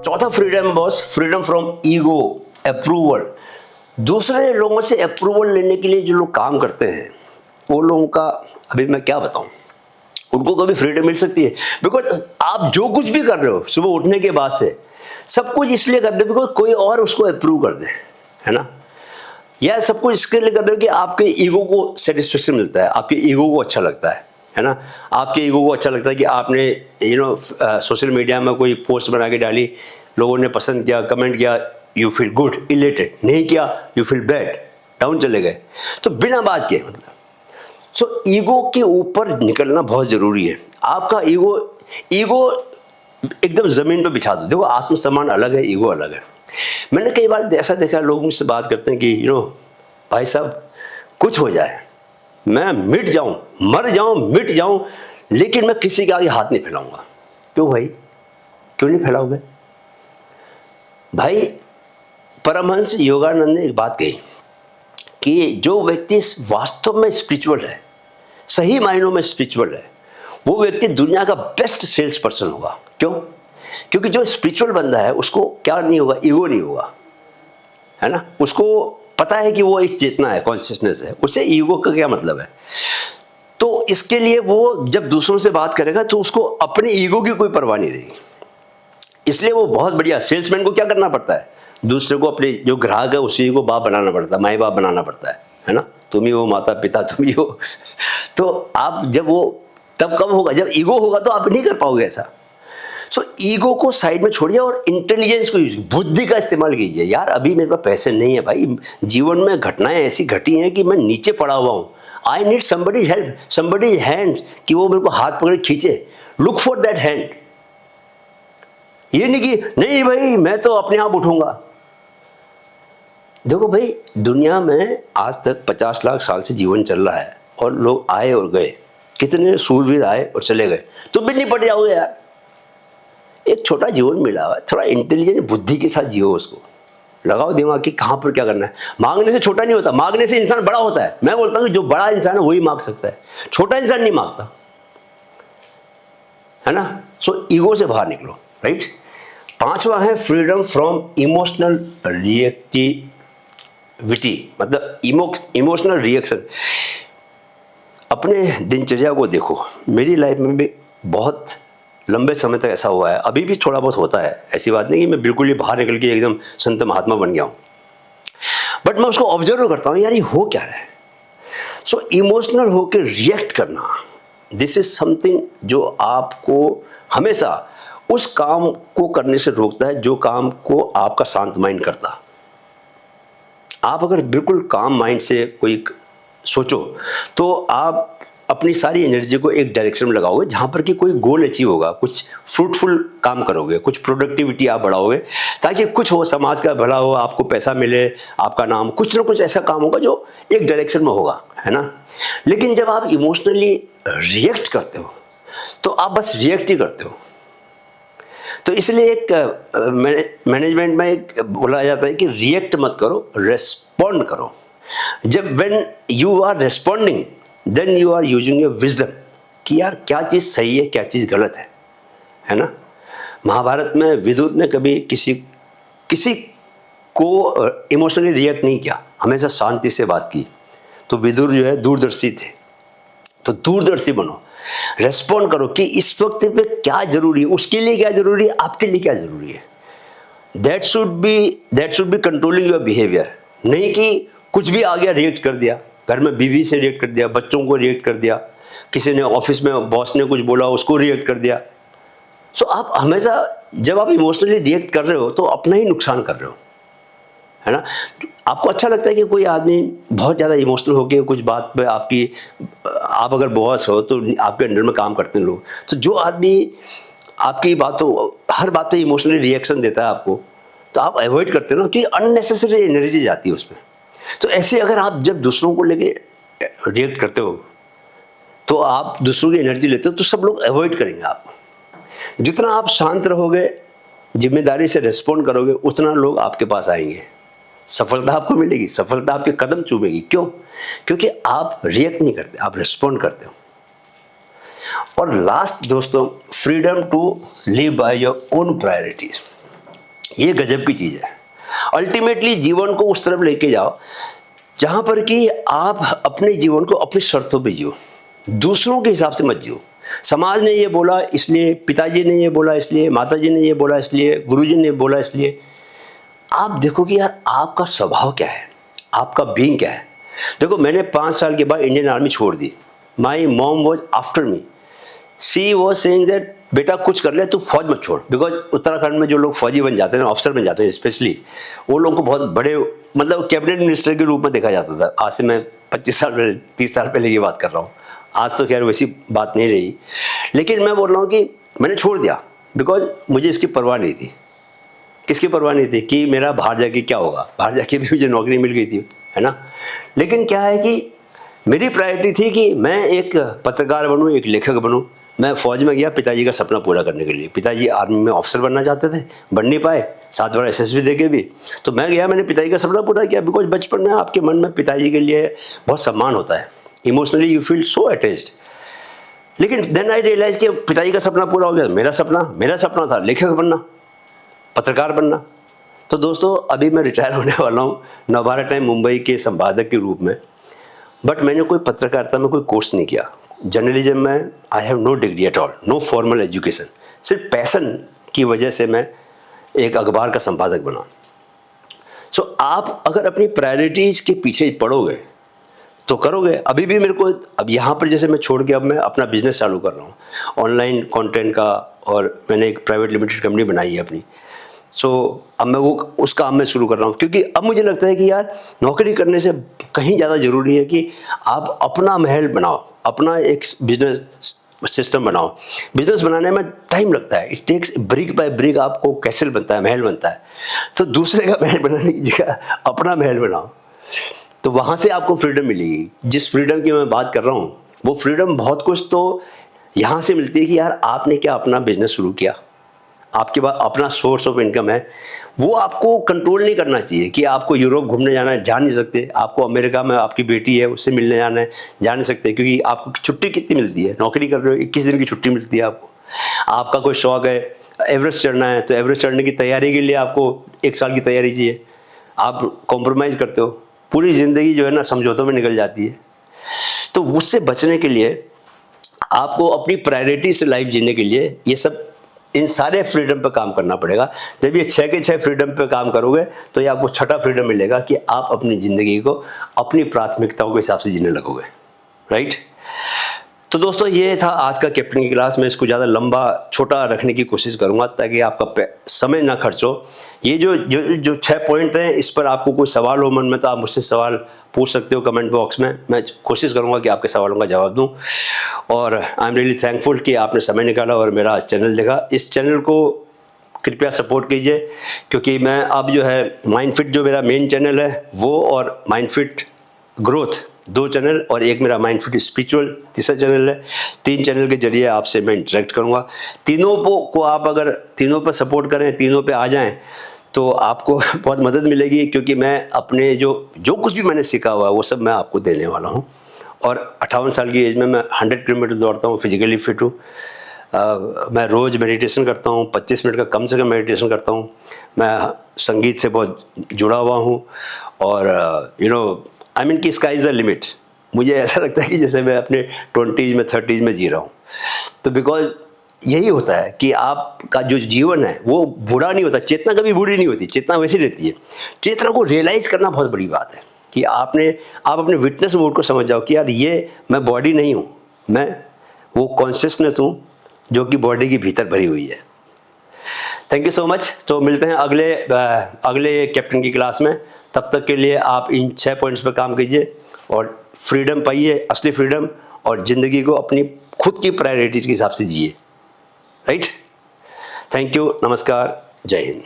चौथा freedom boss, freedom from ego approval. दूसरे लोगों से अप्रूवल लेने के लिए जो लोग काम करते हैं वो लोगों का अभी मैं क्या बताऊं, उनको कभी फ्रीडम मिल सकती है? बिकॉज आप जो कुछ भी कर रहे हो सुबह उठने के बाद से सब कुछ इसलिए कर रहे हो बिकॉज कोई और उसको अप्रूव कर दे, है ना? या सब कुछ इसके लिए कर रहे हो कि आपके ईगो को सेटिस्फेक्शन मिलता है, आपके ईगो को अच्छा लगता है ना? आपके ईगो को अच्छा लगता है कि आपने सोशल मीडिया में कोई पोस्ट बना के डाली, लोगों ने पसंद किया, कमेंट किया, यू फील गुड इलेटेड, नहीं किया यू फील बैड, डाउन चले गए। तो बिना बात के मतलब सो ईगो के ऊपर निकलना बहुत ज़रूरी है। आपका ईगो एकदम ज़मीन पर बिछा दो। देखो, आत्मसम्मान अलग है, ईगो अलग है। मैंने कई बार ऐसा देखा, लोग मुझसे बात करते हैं कि भाई साहब कुछ हो जाए, मैं मिट जाऊं, मर जाऊं, मिट जाऊं, लेकिन मैं किसी के आगे हाथ नहीं फैलाऊंगा। क्यों भाई, क्यों नहीं फैलाओगे भाई? परमहंस योगानंद ने एक बात कही कि जो व्यक्ति वास्तव में स्पिरिचुअल है, सही मायनों में स्पिरिचुअल है, वो व्यक्ति दुनिया का बेस्ट सेल्स पर्सन होगा। क्यों? क्योंकि जो स्पिरिचुअल बंदा है उसको क्या नहीं होगा, ईगो नहीं होगा, है ना? उसको पता है कि वो एक चेतना है, कॉन्शियसनेस है, उसे ईगो का क्या मतलब है। तो इसके लिए वो जब दूसरों से बात करेगा तो उसको अपने ईगो की कोई परवाह नहीं रहेगी। इसलिए वो बहुत बढ़िया सेल्समैन को क्या करना पड़ता है, दूसरे को, अपने जो ग्राहक है उसी को बाप बनाना पड़ता है, माई बाप बनाना पड़ता है ना? तुम ही हो माता पिता, तुम ही हो। तो आप जब वो तब कब होगा, जब ईगो होगा तो आप नहीं कर पाओगे ऐसा। सो ईगो को साइड में छोड़िए और इंटेलिजेंस को यूज, बुद्धि का इस्तेमाल कीजिए। यार अभी मेरे पास पैसे नहीं है भाई, जीवन में घटनाएं ऐसी घटी हैं कि मैं नीचे पड़ा हुआ हूँ, I need somebody help, somebody hand, कि वो मेरे को हाथ पकड़ खींचे। Look for that hand. ये नहीं कि नहीं भाई मैं तो अपने आप उठूंगा। देखो भाई, दुनिया में आज तक 50 लाख साल से जीवन चल रहा है और लोग आए और गए, कितने सूरवीर आए और चले गए, तुम भी नहीं पड़ जाओगे यार। एक छोटा जीवन मिला हुआ है, थोड़ा इंटेलिजेंट बुद्धि के साथ जियो, उसको लगाओ दिमाग कि कहाँ पर क्या करना है। मांगने से छोटा नहीं होता, मांगने से इंसान बड़ा होता है। मैं बोलता हूँ कि जो बड़ा इंसान है वही मांग सकता है, छोटा इंसान नहीं मांगता, है ना? सो ईगो से बाहर निकलो, राइट? पांचवा है फ्रीडम फ्रॉम इमोशनल रिएक्टिविटी, मतलब इमोशनल रिएक्शन। अपने दिनचर्या को देखो, मेरी लाइफ में भी बहुत लंबे समय तक ऐसा हुआ है, अभी भी थोड़ा बहुत होता है। ऐसी बात नहीं कि मैं बिल्कुल ही बाहर निकल के एकदम संत महात्मा बन गया हूँ, बट मैं उसको ऑब्जर्व करता हूँ, यार ये हो क्या रहा है। सो इमोशनल होकर रिएक्ट करना, दिस इज समथिंग जो आपको हमेशा उस काम को करने से रोकता है जो काम को आपका शांत माइंड करता। आप अगर बिल्कुल काम माइंड से कोई सोचो तो आप अपनी सारी एनर्जी को एक डायरेक्शन में लगाओगे जहाँ पर कि कोई गोल अचीव होगा, कुछ फ्रूटफुल काम करोगे, कुछ प्रोडक्टिविटी आप बढ़ाओगे, ताकि कुछ हो, समाज का भला हो, आपको पैसा मिले, आपका नाम, कुछ ना कुछ ऐसा काम होगा जो एक डायरेक्शन में होगा, है ना? लेकिन जब आप इमोशनली रिएक्ट करते हो तो आप बस रिएक्ट ही करते हो। तो इसलिए एक मैनेजमेंट में एक बोला जाता है कि रिएक्ट मत करो, रेस्पॉन्ड करो। जब when you are responding then you are using your wisdom कि यार क्या चीज़ सही है, क्या चीज़ गलत है ना? महाभारत में विदुर ने कभी किसी को इमोशनली रिएक्ट नहीं किया, हमेशा शांति से बात की। तो विदुर जो है दूरदर्शी थे। तो दूरदर्शी बनो, रेस्पॉन्ड करो कि इस वक्त पे क्या जरूरी है, उसके लिए क्या जरूरी है, आपके लिए क्या जरूरी है। That should be controlling your behaviour. नहीं कि कुछ भी आ गया रिएक्ट कर दिया, घर में बीवी से रिएक्ट कर दिया, बच्चों को रिएक्ट कर दिया, किसी ने ऑफिस में बॉस ने कुछ बोला उसको रिएक्ट कर दिया। सो आप हमेशा जब आप इमोशनली रिएक्ट कर रहे हो तो अपना ही नुकसान कर रहे हो, है ना? आपको अच्छा लगता है कि कोई आदमी बहुत ज़्यादा इमोशनल हो गया कुछ बात पे, आप अगर बॉस हो तो आपके अंडर में काम करते हैं लोग, तो जो आदमी आपकी हर बात पे इमोशनली रिएक्शन देता है आपको, तो आप अवॉइड करते हो ना, कि अननेसेसरी एनर्जी जाती है उसमें। तो ऐसे अगर आप जब दूसरों को लेके रिएक्ट करते हो तो आप दूसरों की एनर्जी लेते हो, तो सब लोग अवॉइड करेंगे आपको। जितना आप शांत रहोगे, जिम्मेदारी से रिस्पॉन्ड करोगे, उतना लोग आपके पास आएंगे, सफलता आपको मिलेगी, सफलता आपके कदम चूमेगी। क्यों? क्योंकि आप रिएक्ट नहीं करते, आप रिस्पॉन्ड करते हो। और लास्ट दोस्तों, freedom to live by your own priorities. ये गजब की चीज़ है। अल्टीमेटली जीवन को उस तरफ लेके जाओ जहाँ पर कि आप अपने जीवन को अपनी शर्तों पे जियो, दूसरों के हिसाब से मत जियो। समाज ने ये बोला इसलिए, पिताजी ने ये बोला इसलिए, माताजी ने ये बोला इसलिए, गुरुजी ने बोला इसलिए। आप देखो कि यार आपका स्वभाव क्या है, आपका बीइंग क्या है। देखो मैंने 5 साल के बाद इंडियन आर्मी छोड़ दी। My mom was after me, she was saying that बेटा कुछ कर ले तू फौज मत छोड़। बिकॉज उत्तराखंड में जो लोग फौजी बन जाते हैं, ऑफिसर बन जाते हैं स्पेशली, वो लोगों को बहुत बड़े मतलब कैबिनेट मिनिस्टर के रूप में देखा जाता था। आज से मैं 25 साल पहले 30 साल पहले की बात कर रहा हूँ। आज तो खैर वैसी बात नहीं रही, लेकिन मैं बोल रहा हूँ कि मैंने छोड़ दिया बिकॉज मुझे इसकी परवाह नहीं थी। किसकी परवाह नहीं थी कि मेरा बाहर जाके क्या होगा, बाहर जाके भी मुझे नौकरी मिल गई थी, है ना। लेकिन क्या है कि मेरी प्रायोरिटी थी कि मैं एक पत्रकार बनूं, एक लेखक बनूं। मैं फौज में गया पिताजी का सपना पूरा करने के लिए। पिताजी आर्मी में ऑफिसर बनना चाहते थे, बन नहीं पाए, 7 बार एसएसबी देके भी। तो मैं गया, मैंने पिताजी का सपना पूरा किया। बिकॉज बचपन में आपके मन में पिताजी के लिए बहुत सम्मान होता है, emotionally you feel so attached. लेकिन देन आई रियलाइज कि पिताजी का सपना पूरा हो गया। मेरा सपना था लेखक बनना, पत्रकार बनना। तो दोस्तों अभी मैं रिटायर होने वाला हूँ नवभारत टाइम मुंबई के संपादक के रूप में। बट मैंने कोई पत्रकारिता में कोई कोर्स नहीं किया। जर्नलिज्म में I have no degree at all, no formal education. सिर्फ पैशन की वजह से मैं एक अखबार का संपादक बना। सो आप अगर अपनी प्रायोरिटीज़ के पीछे पड़ोगे तो करोगे। अभी भी मेरे को, अब यहाँ पर जैसे मैं छोड़ के अब मैं अपना बिजनेस चालू कर रहा हूँ ऑनलाइन कंटेंट का, और मैंने एक प्राइवेट लिमिटेड कंपनी बनाई है अपनी। सो अब मैं वो उस काम में शुरू कर रहा हूँ, क्योंकि अब मुझे लगता है कि यार नौकरी करने से कहीं ज़्यादा ज़रूरी है कि आप अपना महल बनाओ, अपना एक बिजनेस सिस्टम बनाओ। बिजनेस बनाने में टाइम लगता है, it takes brick by brick आपको कैसल बनता है, महल बनता है। तो दूसरे का महल बनाने की जगह अपना महल बनाओ, तो वहाँ से आपको फ्रीडम मिलेगी। जिस फ्रीडम की मैं बात कर रहा हूँ वो फ्रीडम बहुत कुछ तो यहाँ से मिलती है कि यार आपने क्या अपना बिजनेस शुरू किया, आपके पास अपना सोर्स ऑफ इनकम है। वो आपको कंट्रोल नहीं करना चाहिए कि आपको यूरोप घूमने जाना है, जा नहीं सकते। आपको अमेरिका में आपकी बेटी है उससे मिलने जाना है, जा नहीं सकते, क्योंकि आपको छुट्टी कितनी मिलती है, नौकरी कर रहे हो 21 दिन की छुट्टी मिलती है आपको। आपका कोई शौक है एवरेस्ट चढ़ना है, तो एवरेस्ट चढ़ने की तैयारी के लिए आपको 1 साल की तैयारी चाहिए। आप कॉम्प्रोमाइज़ करते हो, पूरी ज़िंदगी जो है ना समझौतों में निकल जाती है। तो उससे बचने के लिए आपको अपनी प्रायोरिटी से लाइफ जीने के लिए ये सब, इन सारे फ्रीडम पे काम करना पड़ेगा। जब ये 6 के 6 फ्रीडम पे काम करोगे तो ये आपको छठा फ्रीडम मिलेगा कि आप अपनी ज़िंदगी को अपनी प्राथमिकताओं के हिसाब से जीने लगोगे, राइट। तो दोस्तों ये था आज का कैप्टन की क्लास। मैं इसको ज़्यादा लंबा छोटा रखने की कोशिश करूँगा ताकि आपका समय ना खर्च हो। ये जो 6 पॉइंट हैं, इस पर आपको कोई सवाल हो मन में तो आप मुझसे सवाल पूछ सकते हो कमेंट बॉक्स में। मैं कोशिश करूँगा कि आपके सवालों का जवाब दूँ। और आई एम रियली थैंकफुल कि आपने समय निकाला और मेरा चैनल देखा। इस चैनल को कृपया सपोर्ट कीजिए, क्योंकि मैं अब जो है माइंड फिट जो मेरा मेन चैनल है वो, और माइंड फिट ग्रोथ 2 चैनल, और एक मेरा माइंड फिट स्पिरिचुअल तीसरा चैनल है। 3 चैनल के जरिए आपसे मैं इंटरेक्ट करूँगा। तीनों को आप अगर तीनों पर सपोर्ट करें, तीनों पे आ जाएं, तो आपको बहुत मदद मिलेगी, क्योंकि मैं अपने जो कुछ भी मैंने सीखा हुआ है वो सब मैं आपको देने वाला हूँ। और 58 साल की एज में मैं 100 किलोमीटर दौड़ता हूँ, फिजिकली फिट हूँ। मैं रोज़ मेडिटेशन करता हूँ, 25 मिनट का कम से कम मेडिटेशन करता हूँ। मैं संगीत से बहुत जुड़ा हुआ हूँ, और आई मीन कि स्काई इज़ द लिमिट। मुझे ऐसा लगता है कि जैसे मैं अपने 20s में 30s में जी रहा हूँ। तो बिकॉज यही होता है कि आपका जो जीवन है वो बुरा नहीं होता। चेतना कभी बुरी नहीं होती, चेतना वैसी रहती है। चेतना को रियलाइज़ करना बहुत बड़ी बात है कि आप अपने विटनेस मोड को समझ जाओ कि यार ये मैं बॉडी नहीं हूँ, मैं वो कॉन्शियसनेस हूँ जो कि बॉडी के भीतर भरी हुई है। Thank you so much. तो मिलते हैं अगले कैप्टन की क्लास में। तब तक के लिए आप इन 6 पॉइंट्स पर काम कीजिए और फ्रीडम पाइए, असली फ्रीडम, और ज़िंदगी को अपनी खुद की प्रायोरिटीज़ के हिसाब से जिए, राइट। थैंक यू, नमस्कार, जय हिंद।